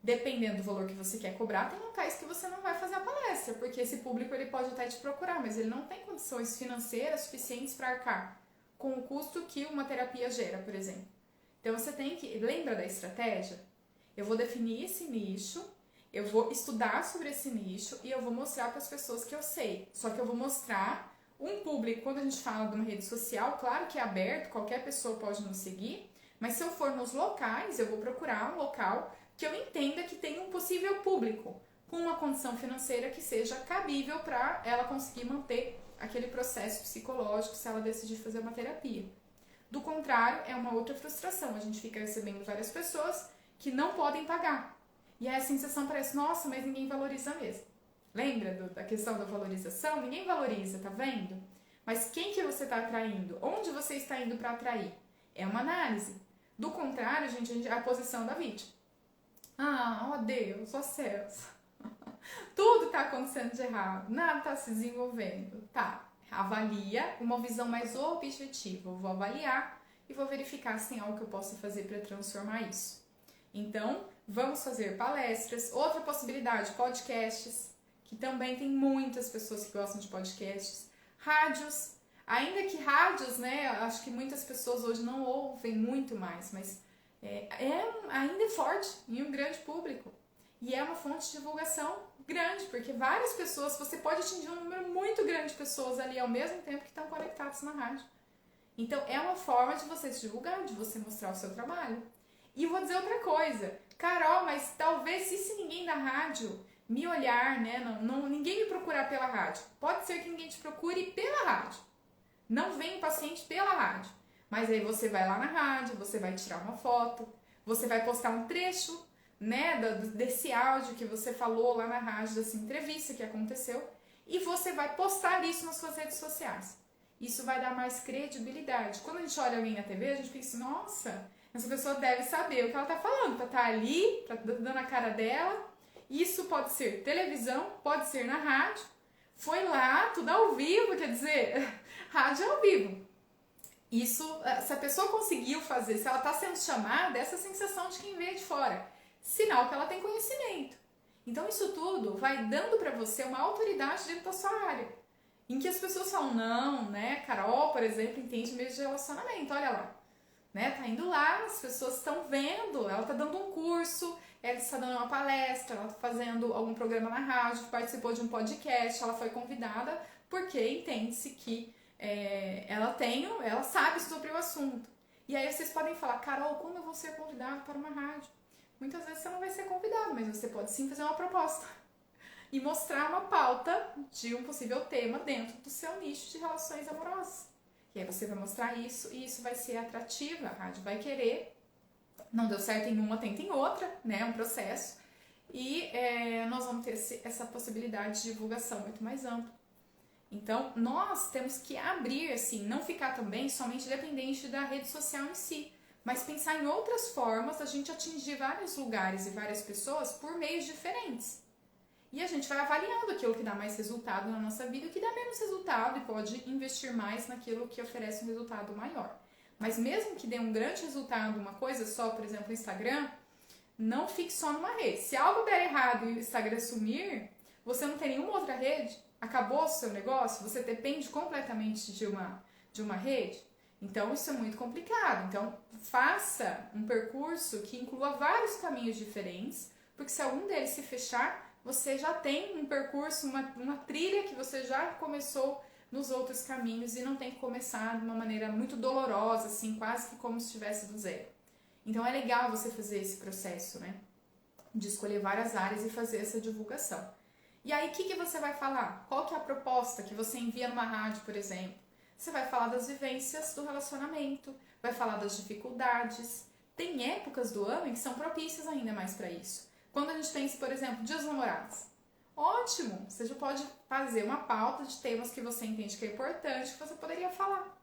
Dependendo do valor que você quer cobrar, tem locais que você não vai fazer a palestra, porque esse público ele pode até te procurar, mas ele não tem condições financeiras suficientes para arcar com o custo que uma terapia gera, por exemplo. Então você tem que, lembra da estratégia? Eu vou definir esse nicho, eu vou estudar sobre esse nicho e eu vou mostrar para as pessoas que eu sei. Só que eu vou mostrar um público, quando a gente fala de uma rede social, claro que é aberto, qualquer pessoa pode nos seguir, mas se eu for nos locais, eu vou procurar um local que eu entenda que tem um possível público com uma condição financeira que seja cabível para ela conseguir manter aquele processo psicológico se ela decidir fazer uma terapia. Do contrário, é uma outra frustração. A gente fica recebendo várias pessoas que não podem pagar. E aí a sensação parece, nossa, mas ninguém valoriza mesmo. Lembra da questão da valorização? Ninguém valoriza, tá vendo? Mas quem que você está atraindo? Onde você está indo para atrair? É uma análise. Do contrário, gente, é a posição da vítima. Ah, ó Deus, ó céus. Tudo está acontecendo de errado, nada está se desenvolvendo. Tá, avalia uma visão mais objetiva. Eu vou avaliar e vou verificar se tem algo que eu possa fazer para transformar isso. Então, vamos fazer palestras. Outra possibilidade, podcasts, que também tem muitas pessoas que gostam de podcasts. Rádios, ainda que rádios, né, acho que muitas pessoas hoje não ouvem muito mais, mas ainda é forte em um grande público. E é uma fonte de divulgação grande, porque várias pessoas, você pode atingir um número muito grande de pessoas ali ao mesmo tempo que estão conectadas na rádio. Então, é uma forma de você se divulgar, de você mostrar o seu trabalho. E vou dizer outra coisa, Carol, mas talvez se ninguém da rádio me olhar, né, ninguém me procurar pela rádio, pode ser que ninguém te procure pela rádio. Não vem o paciente pela rádio. Mas aí você vai lá na rádio, você vai tirar uma foto, você vai postar um trecho, né, desse áudio que você falou lá na rádio, dessa entrevista que aconteceu, e você vai postar isso nas suas redes sociais. Isso vai dar mais credibilidade. Quando a gente olha alguém na TV, a gente pensa, nossa, essa pessoa deve saber o que ela está falando, para estar ali, para dando a cara dela. Isso pode ser televisão, pode ser na rádio. Foi lá, tudo ao vivo, quer dizer, rádio ao vivo. Isso, se a pessoa conseguiu fazer, se ela está sendo chamada, essa sensação de quem vê de fora. Sinal que ela tem conhecimento. Então isso tudo vai dando para você uma autoridade dentro da sua área. Em que as pessoas falam, não, né, Carol, por exemplo, entende mesmo de relacionamento, olha lá. Né, tá indo lá, as pessoas estão vendo, ela tá dando um curso, ela está dando uma palestra, ela tá fazendo algum programa na rádio, participou de um podcast, ela foi convidada, porque entende-se que ela sabe sobre o assunto. E aí vocês podem falar, Carol, quando eu vou ser convidado para uma rádio? Muitas vezes você não vai ser convidado, mas você pode sim fazer uma proposta e mostrar uma pauta de um possível tema dentro do seu nicho de relações amorosas. E aí você vai mostrar isso e isso vai ser atrativo, a rádio vai querer. Não deu certo em uma, tenta em outra, né? É um processo. E nós vamos ter essa possibilidade de divulgação muito mais ampla. Então, nós temos que abrir, assim, não ficar também somente dependente da rede social em si, mas pensar em outras formas da gente atingir vários lugares e várias pessoas por meios diferentes. E a gente vai avaliando aquilo que dá mais resultado na nossa vida e o que dá menos resultado e pode investir mais naquilo que oferece um resultado maior. Mas mesmo que dê um grande resultado, uma coisa só, por exemplo, o Instagram, não fique só numa rede. Se algo der errado e o Instagram sumir, você não tem nenhuma outra rede, acabou o seu negócio, você depende completamente de uma rede, então isso é muito complicado. Então faça um percurso que inclua vários caminhos diferentes, porque se algum deles se fechar, você já tem um percurso, uma trilha que você já começou nos outros caminhos e não tem que começar de uma maneira muito dolorosa, assim, quase que como se estivesse do zero. Então é legal você fazer esse processo, né? De escolher várias áreas e fazer essa divulgação. E aí, o que você vai falar? Qual que é a proposta que você envia numa rádio, por exemplo? Você vai falar das vivências do relacionamento, vai falar das dificuldades. Tem épocas do ano em que são propícias ainda mais para isso. Quando a gente tem, por exemplo, Dia dos Namorados. Ótimo! Você já pode fazer uma pauta de temas que você entende que é importante, que você poderia falar.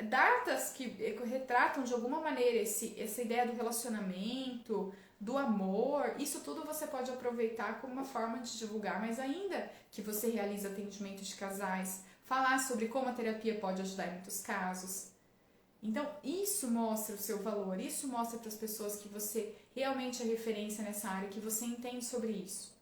Datas que retratam de alguma maneira essa ideia do relacionamento, do amor, isso tudo você pode aproveitar como uma forma de divulgar, mas ainda que você realize atendimento de casais, falar sobre como a terapia pode ajudar em muitos casos. Então, isso mostra o seu valor, isso mostra para as pessoas que você realmente é referência nessa área, que você entende sobre isso.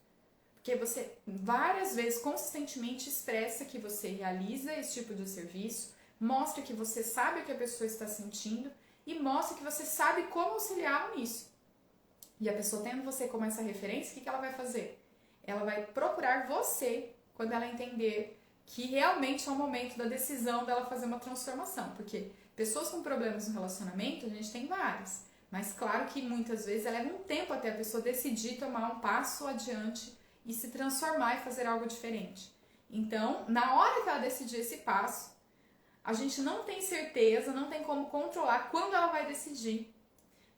Porque você várias vezes, consistentemente, expressa que você realiza esse tipo de serviço, mostra que você sabe o que a pessoa está sentindo e mostra que você sabe como auxiliá-la nisso. E a pessoa tendo você como essa referência, o que ela vai fazer? Ela vai procurar você quando ela entender que realmente é o momento da decisão dela fazer uma transformação. Porque pessoas com problemas no relacionamento, a gente tem várias. Mas claro que muitas vezes leva um tempo até a pessoa decidir tomar um passo adiante e se transformar e fazer algo diferente. Então, na hora que ela decidir esse passo, a gente não tem certeza, não tem como controlar quando ela vai decidir.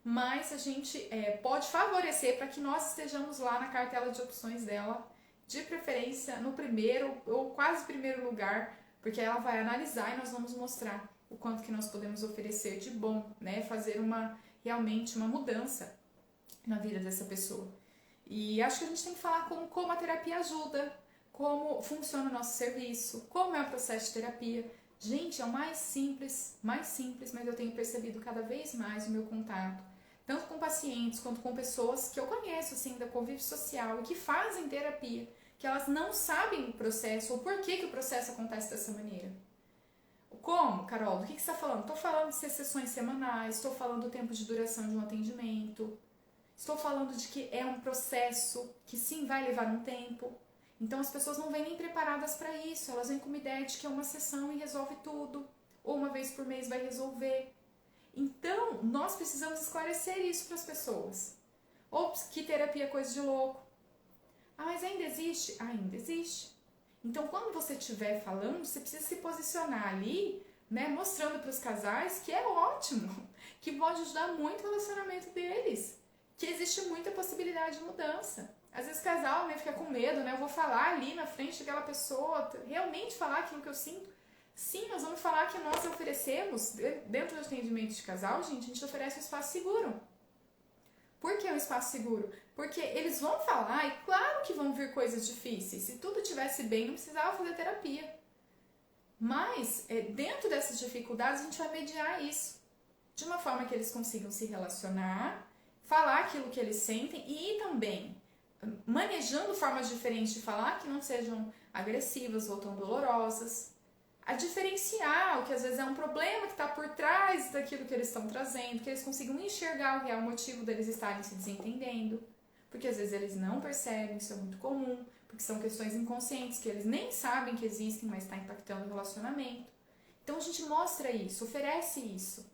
Mas a gente pode favorecer para que nós estejamos lá na cartela de opções dela, de preferência no primeiro ou quase primeiro lugar, porque ela vai analisar e nós vamos mostrar o quanto que nós podemos oferecer de bom, né? Fazer realmente uma mudança na vida dessa pessoa. E acho que a gente tem que falar como a terapia ajuda, como funciona o nosso serviço, como é o processo de terapia. Gente, é o mais simples, mas eu tenho percebido cada vez mais o meu contato, tanto com pacientes quanto com pessoas que eu conheço, assim, da convívio social e que fazem terapia, que elas não sabem o processo ou por que o processo acontece dessa maneira. Como, Carol? Do que você está falando? Estou falando de sessões semanais, estou falando do tempo de duração de um atendimento, estou falando de que é um processo que sim vai levar um tempo. Então as pessoas não vêm nem preparadas para isso, elas vêm com uma ideia de que é uma sessão e resolve tudo, ou uma vez por mês vai resolver. Então nós precisamos esclarecer isso para as pessoas. Ops, que terapia é coisa de louco. Ah, mas ainda existe? Ainda existe. Então quando você estiver falando, você precisa se posicionar ali, né, mostrando para os casais que é ótimo, que pode ajudar muito o relacionamento deles, que existe muita possibilidade de mudança. Às vezes o casal, né, fica com medo, né? Eu vou falar ali na frente daquela pessoa, realmente falar aquilo que eu sinto. Sim, nós vamos falar que nós oferecemos, dentro do atendimento de casal, gente, a gente oferece um espaço seguro. Por que um espaço seguro? Porque eles vão falar e claro que vão vir coisas difíceis. Se tudo estivesse bem, não precisava fazer terapia. Mas, dentro dessas dificuldades, a gente vai mediar isso. De uma forma que eles consigam se relacionar, falar aquilo que eles sentem e também manejando formas diferentes de falar que não sejam agressivas ou tão dolorosas, a diferenciar o que às vezes é um problema que está por trás daquilo que eles estão trazendo, que eles consigam enxergar o real motivo deles estarem se desentendendo, porque às vezes eles não percebem, isso é muito comum, porque são questões inconscientes que eles nem sabem que existem, mas está impactando o relacionamento. Então a gente mostra isso, oferece isso,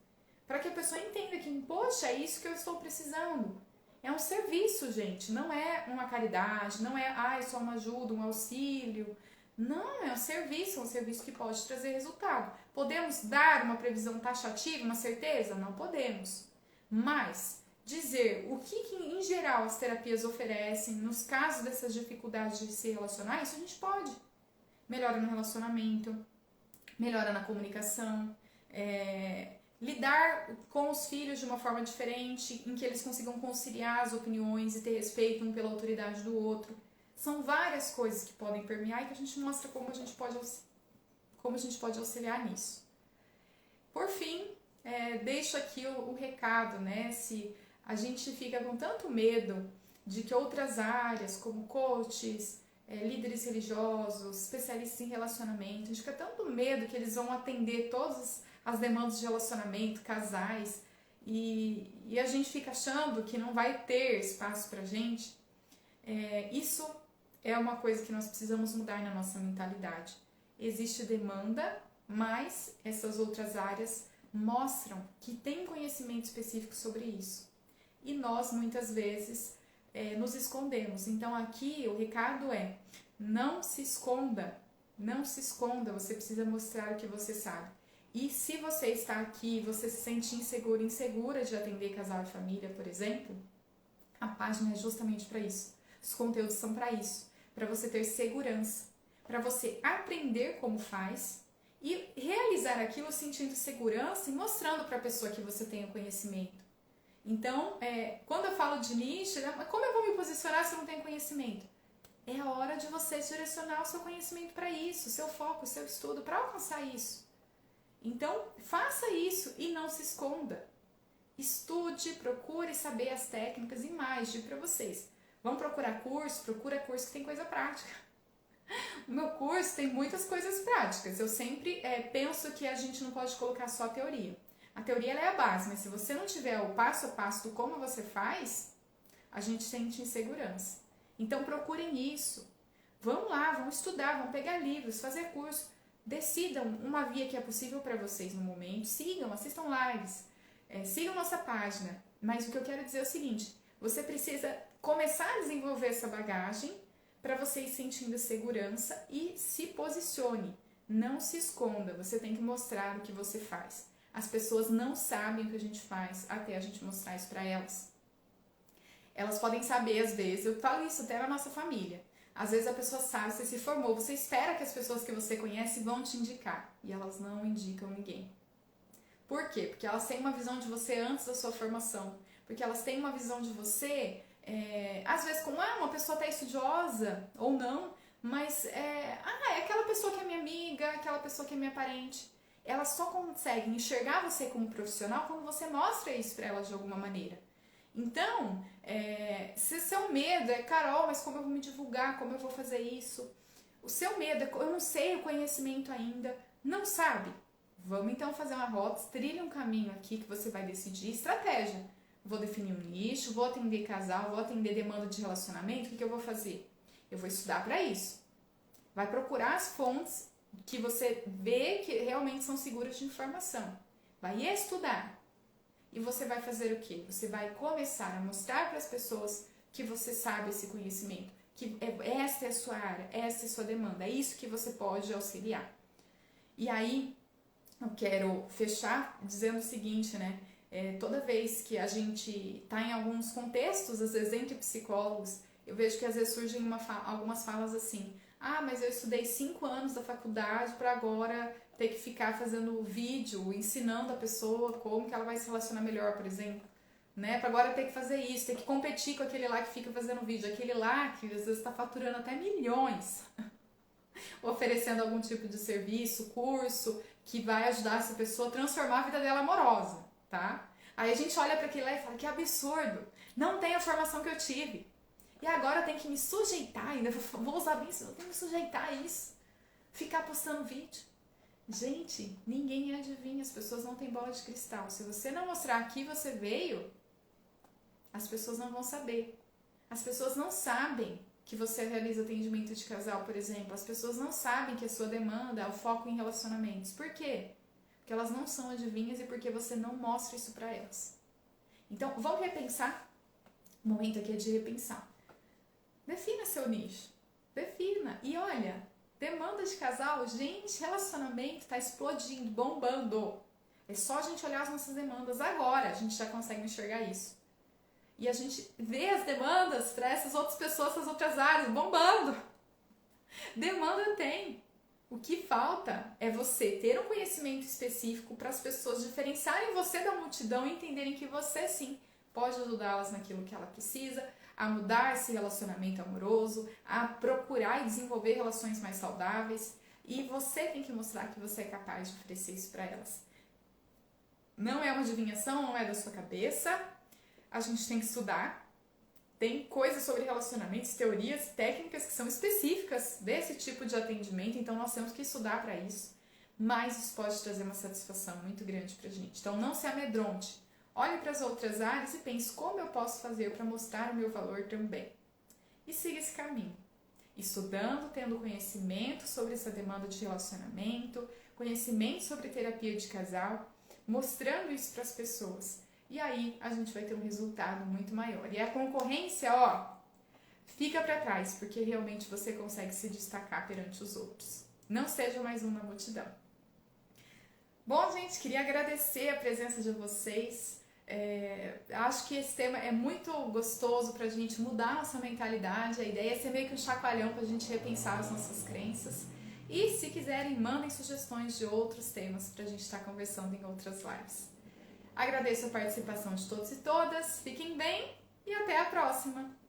para que a pessoa entenda que, poxa, é isso que eu estou precisando. É um serviço, gente, não é uma caridade, não é só uma ajuda, um auxílio. Não, é um serviço que pode trazer resultado. Podemos dar uma previsão taxativa, uma certeza? Não podemos. Mas dizer o que em geral as terapias oferecem, nos casos dessas dificuldades de se relacionar, isso a gente pode. Melhora no relacionamento, melhora na comunicação, lidar com os filhos de uma forma diferente, em que eles consigam conciliar as opiniões e ter respeito um pela autoridade do outro. São várias coisas que podem permear e que a gente mostra como a gente pode auxiliar nisso. Por fim, deixo aqui o recado, né? Se a gente fica com tanto medo de que outras áreas, como coaches, líderes religiosos, especialistas em relacionamento, a gente fica tanto medo que eles vão atender todas as demandas de relacionamento, casais, e a gente fica achando que não vai ter espaço pra gente. Isso é uma coisa que nós precisamos mudar na nossa mentalidade. existe demanda, mas essas outras áreas mostram que tem conhecimento específico sobre isso. E nós, muitas vezes, nos escondemos. Então, aqui o recado é: não se esconda, não se esconda, você precisa mostrar o que você sabe. E se você está aqui e você se sente inseguro, insegura de atender casal e família, por exemplo, a página é justamente para isso. Os conteúdos são para isso, para você ter segurança, para você aprender como faz e realizar aquilo sentindo segurança e mostrando para a pessoa que você tem o conhecimento. Então, quando eu falo de nicho, como eu vou me posicionar se eu não tenho conhecimento? É a hora de você direcionar o seu conhecimento para isso, o seu foco, o seu estudo, para alcançar isso. Então, faça isso e não se esconda. Estude, procure saber as técnicas e mais, digo para vocês. Vão procurar curso, procura curso que tem coisa prática. O meu curso tem muitas coisas práticas. Eu sempre penso que a gente não pode colocar só a teoria. A teoria ela é a base, mas se você não tiver o passo a passo do como você faz, a gente sente insegurança. Então procurem isso. Vão lá, vão estudar, vão pegar livros, fazer curso. Decidam uma via que é possível para vocês no momento. Sigam, assistam lives, sigam nossa página. Mas o que eu quero dizer é o seguinte: você precisa começar a desenvolver essa bagagem para você ir sentindo segurança e se posicione. Não se esconda, você tem que mostrar o que você faz. As pessoas não sabem o que a gente faz até a gente mostrar isso para elas. Elas podem saber às vezes, eu falo isso até na nossa família. Às vezes a pessoa sabe, você se formou, você espera que as pessoas que você conhece vão te indicar. E elas não indicam ninguém. Por quê? Porque elas têm uma visão de você antes da sua formação. Porque elas têm uma visão de você, às vezes como uma pessoa até estudiosa ou não, mas é aquela pessoa que é minha amiga, aquela pessoa que é minha parente. Elas só conseguem enxergar você como profissional quando você mostra isso para elas de alguma maneira. Então, se seu medo é: Carol, mas como eu vou me divulgar, como eu vou fazer isso? O seu medo é: eu não sei o conhecimento ainda, não sabe? Vamos então fazer uma rota, trilha um caminho aqui que você vai decidir, estratégia. Vou definir um nicho, vou atender casal, vou atender demanda de relacionamento, o que eu vou fazer? Eu vou estudar para isso. Vai procurar as fontes que você vê que realmente são seguras de informação. Vai estudar. E você vai fazer o quê? Você vai começar a mostrar para as pessoas que você sabe esse conhecimento, que esta é a sua área, esta é a sua demanda, é isso que você pode auxiliar. E aí, eu quero fechar dizendo o seguinte, né? Toda vez que a gente está em alguns contextos, às vezes entre psicólogos, eu vejo que às vezes surgem algumas falas assim: mas eu estudei 5 anos da faculdade para agora ter que ficar fazendo vídeo, ensinando a pessoa como que ela vai se relacionar melhor, por exemplo. Né? Para agora ter que fazer isso, ter que competir com aquele lá que fica fazendo vídeo, aquele lá que às vezes está faturando até milhões, oferecendo algum tipo de serviço, curso, que vai ajudar essa pessoa a transformar a vida dela amorosa, tá? Aí a gente olha para aquele lá e fala: que absurdo, não tem a formação que eu tive. E agora eu tenho que me sujeitar, ainda vou usar bem isso, eu tenho que me sujeitar a isso. Ficar postando vídeo. Gente, ninguém adivinha, as pessoas não têm bola de cristal. Se você não mostrar aqui você veio, as pessoas não vão saber. As pessoas não sabem que você realiza atendimento de casal, por exemplo. As pessoas não sabem que a sua demanda é o foco em relacionamentos. Por quê? Porque elas não são adivinhas e porque você não mostra isso para elas. Então, vamos repensar. O momento aqui é de repensar. Defina seu nicho. Defina. E olha, demanda de casal, gente, relacionamento está explodindo, bombando. É só a gente olhar as nossas demandas agora, a gente já consegue enxergar isso. E a gente vê as demandas para essas outras pessoas, essas outras áreas, bombando. Demanda tem. O que falta é você ter um conhecimento específico para as pessoas diferenciarem você da multidão e entenderem que você sim pode ajudá-las naquilo que ela precisa, a mudar esse relacionamento amoroso, a procurar e desenvolver relações mais saudáveis. E você tem que mostrar que você é capaz de oferecer isso para elas. Não é uma adivinhação, não é da sua cabeça. A gente tem que estudar. Tem coisas sobre relacionamentos, teorias, técnicas que são específicas desse tipo de atendimento, então nós temos que estudar para isso. Mas isso pode trazer uma satisfação muito grande para a gente. Então não se amedronte. Olhe para as outras áreas e pense: como eu posso fazer para mostrar o meu valor também? E siga esse caminho. estudando, tendo conhecimento sobre essa demanda de relacionamento, conhecimento sobre terapia de casal, mostrando isso para as pessoas. E aí a gente vai ter um resultado muito maior. E a concorrência, ó, fica para trás, porque realmente você consegue se destacar perante os outros. Não seja mais um na multidão. Bom, gente, queria agradecer a presença de vocês. Acho que esse tema é muito gostoso para a gente mudar a nossa mentalidade. A ideia é ser meio que um chacoalhão para a gente repensar as nossas crenças. E se quiserem, mandem sugestões de outros temas para a gente estar conversando em outras lives. Agradeço a participação de todos e todas. Fiquem bem e até a próxima!